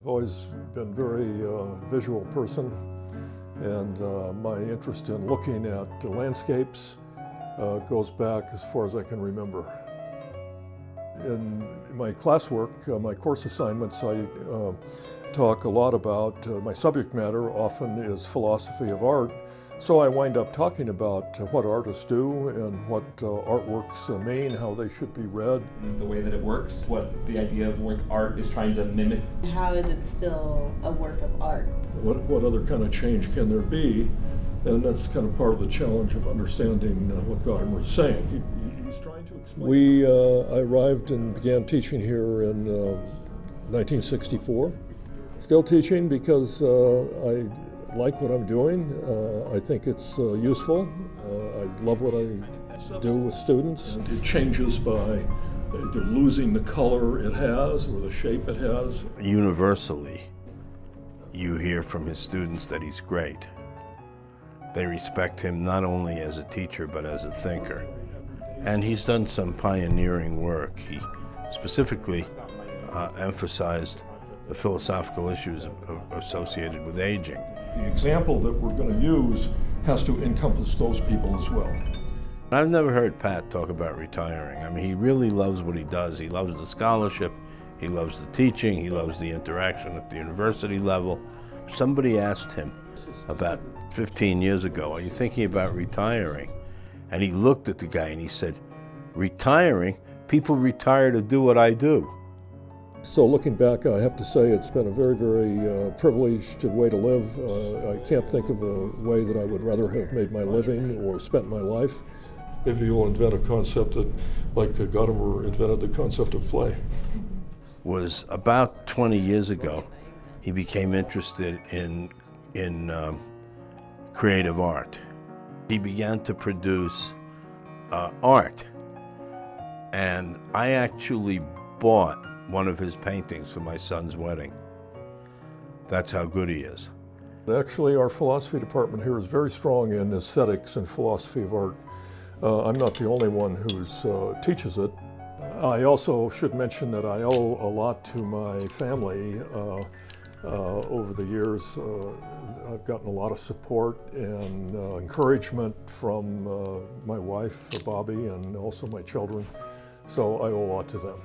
I've always been a very visual person, and my interest in looking at landscapes goes back as far as I can remember. In my classwork, my course assignments, I talk a lot about, my subject matter often is philosophy of art, so I wind up talking about what artists do and what artworks mean, how they should be read. The way that it works, what the idea of what art is trying to mimic. How is it still a work of art? What other kind of change can there be? And that's kind of part of the challenge of understanding what Gadamer is saying. He's trying to explain. I arrived and began teaching here in 1964. Still teaching because I like what I'm doing. I think it's useful. I love what I do with students. And it changes by either losing the color it has or the shape it has. Universally, you hear from his students that he's great. They respect him not only as a teacher, but as a thinker. And he's done some pioneering work. He specifically emphasized the philosophical issues associated with aging. The example that we're going to use has to encompass those people as well. I've never heard Pat talk about retiring. I mean, he really loves what he does. He loves the scholarship, he loves the teaching, he loves the interaction at the university level. Somebody asked him about 15 years ago, "Are you thinking about retiring?" And he looked at the guy and he said, "Retiring? People retire to do what I do." So looking back, I have to say it's been a very, very privileged way to live. I can't think of a way that I would rather have made my living or spent my life. Maybe you'll invent a concept that, like Gadamer invented the concept of play. Was about 20 years ago, he became interested in creative art. He began to produce art, and I actually bought one of his paintings for my son's wedding. That's how good he is. Actually, our philosophy department here is very strong in aesthetics and philosophy of art. I'm not the only one who teaches it. I also should mention that I owe a lot to my family. Over the years, I've gotten a lot of support and encouragement from my wife, Bobby, and also my children. So I owe a lot to them.